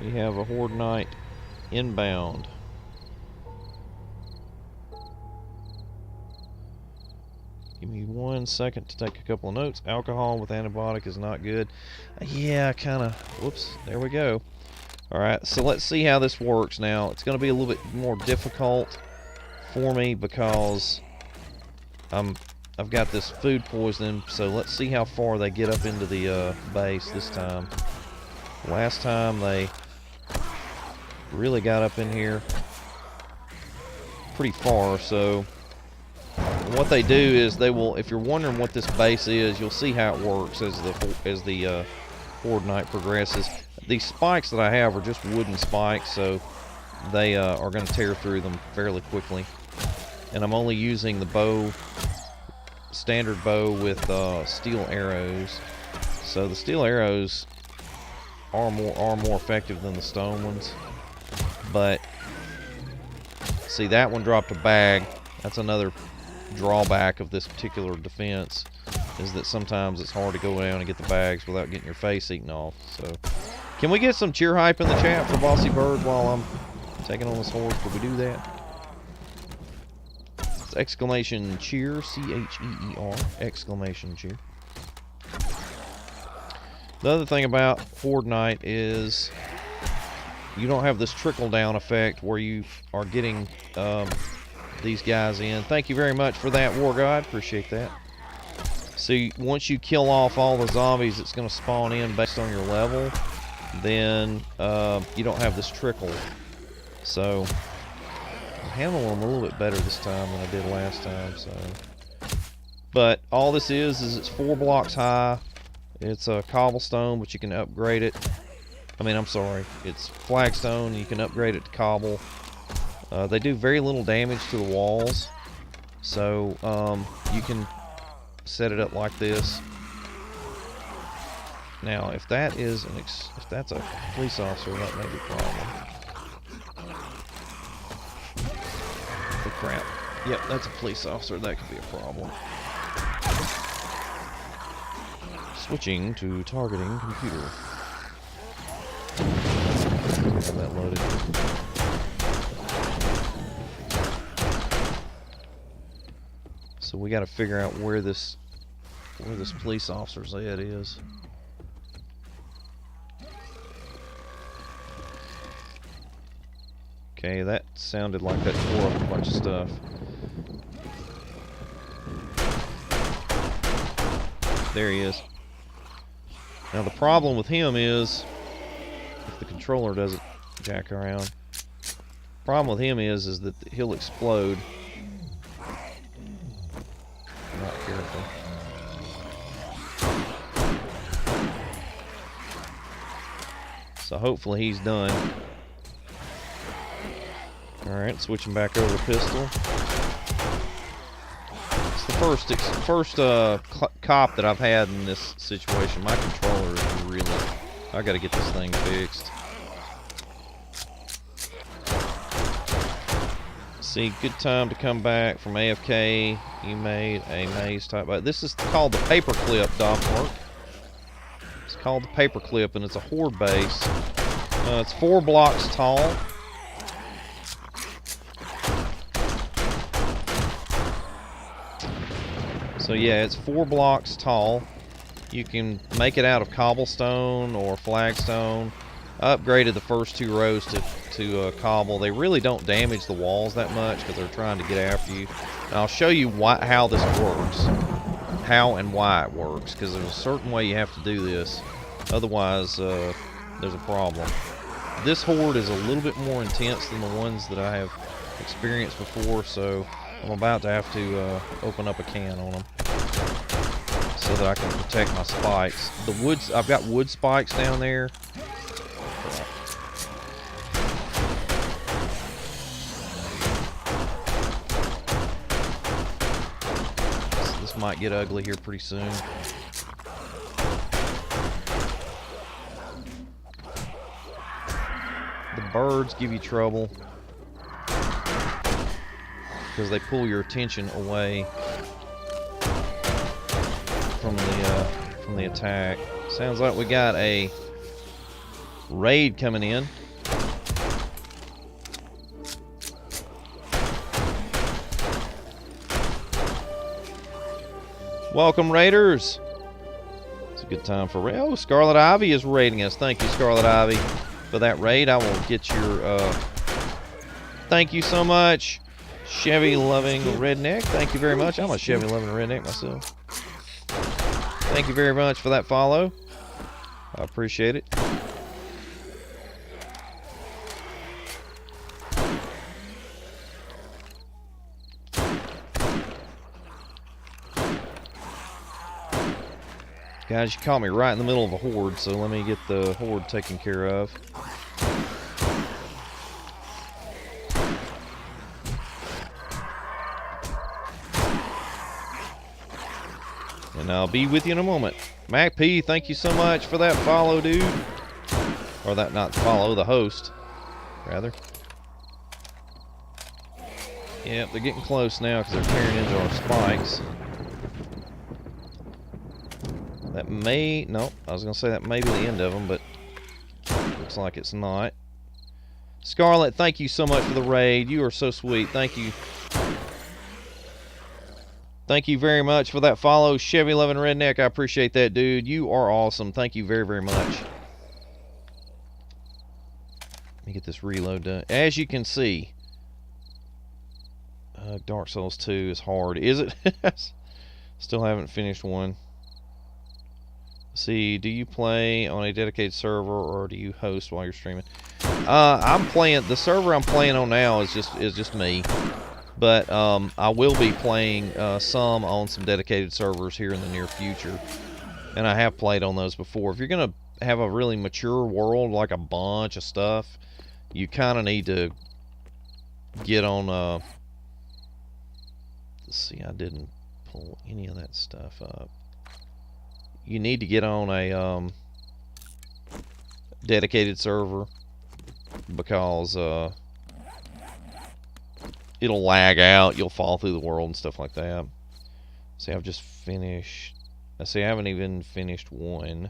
We have a Horde Knight inbound. Give me 1 second to take a couple of notes. Alcohol with antibiotic is not good. Yeah, kind of. Whoops. There we go. Alright, so let's see how this works now. It's going to be a little bit more difficult for me because I've got this food poisoning. So let's see how far they get up into the base this time. Last time they really got up in here pretty far, so what they do is they will, if you're wondering what this base is, you'll see how it works as the Horde Knight progresses. These spikes that I have are just wooden spikes, so they are going to tear through them fairly quickly. And I'm only using the bow, standard bow with steel arrows. So the steel arrows are more effective than the stone ones. But see, that one dropped a bag. That's another drawback of this particular defense, is that sometimes it's hard to go down and get the bags without getting your face eaten off. So can we get some cheer hype in the chat for Bossy Bird while I'm taking on this horde? Could we do that? It's exclamation cheer, C-H-E-E-R, exclamation cheer. The other thing about Horde Knight is you don't have this trickle-down effect where you are getting these guys in. Thank you very much for that, War God. Appreciate that. See, once you kill off all the zombies that's going to spawn in based on your level, then you don't have this trickle. So I'm handling them a little bit better this time than I did last time. So, but all this is it's 4 blocks high. It's a cobblestone, but you can upgrade it. I mean, I'm sorry, it's flagstone. You can upgrade it to cobble. They do very little damage to the walls, so you can set it up like this. Now, if that is if that's a police officer, that may be a problem. Oh crap! Yep, that's a police officer. That could be a problem. Switching to targeting computer. Have that loaded. So we got to figure out where this police officer's head is. Okay, that sounded like that tore up a bunch of stuff. There he is. Now the problem with him is, if the controller doesn't jack around, the problem with him is that he'll explode. Not careful. So hopefully he's done. Alright, switching back over to pistol. It's the first cop that I've had in this situation. My controller is really... I gotta get this thing fixed. See, good time to come back from AFK. You made a maze type. This is called the Paperclip, Dogmark. It's called the Paperclip, and it's a horde base. It's 4 blocks tall. So yeah, it's 4 blocks tall. You can make it out of cobblestone or flagstone. I upgraded the first 2 rows to cobble. They really don't damage the walls that much because they're trying to get after you. And I'll show you how this works, how and why it works, because there's a certain way you have to do this. Otherwise, there's a problem. This horde is a little bit more intense than the ones that I have experienced before, so I'm about to have to open up a can on them so that I can protect my spikes. The woods, I've got wood spikes down there. This might get ugly here pretty soon. The birds give you trouble because they pull your attention away from the attack. Sounds like we got a raid coming in. Welcome, raiders. It's a good time for raid. Oh, Scarlet Ivy is raiding us. Thank you, Scarlet Ivy, for that raid. I will get your thank you so much, Chevy loving redneck. Thank you very much. I'm a Chevy loving redneck myself. Thank you very much for that follow. I appreciate it. Guys, you caught me right in the middle of a horde, so let me get the horde taken care of. And I'll be with you in a moment. Mac P, thank you so much for that follow, dude. Or that, not follow, the host, rather. Yep, they're getting close now because they're tearing into our spikes. That may, no, I was going to say that may be the end of them, but looks like it's not. Scarlet, thank you so much for the raid. You are so sweet. Thank you. Thank you very much for that follow, Chevy Loving Redneck. I appreciate that, dude. You are awesome. Thank you very, very much. Let me get this reload done. As you can see, Dark Souls 2 is hard. Is it? Still haven't finished one. See, do you play on a dedicated server or do you host while you're streaming? I'm playing, the server I'm playing on now is just me. But I will be playing some on some dedicated servers here in the near future. And I have played on those before. If you're going to have a really mature world, like a bunch of stuff, you kind of need to get on... let's see, I didn't pull any of that stuff up. You need to get on a dedicated server because it'll lag out, you'll fall through the world and stuff like that. See, I've just finished... See, I haven't even finished one.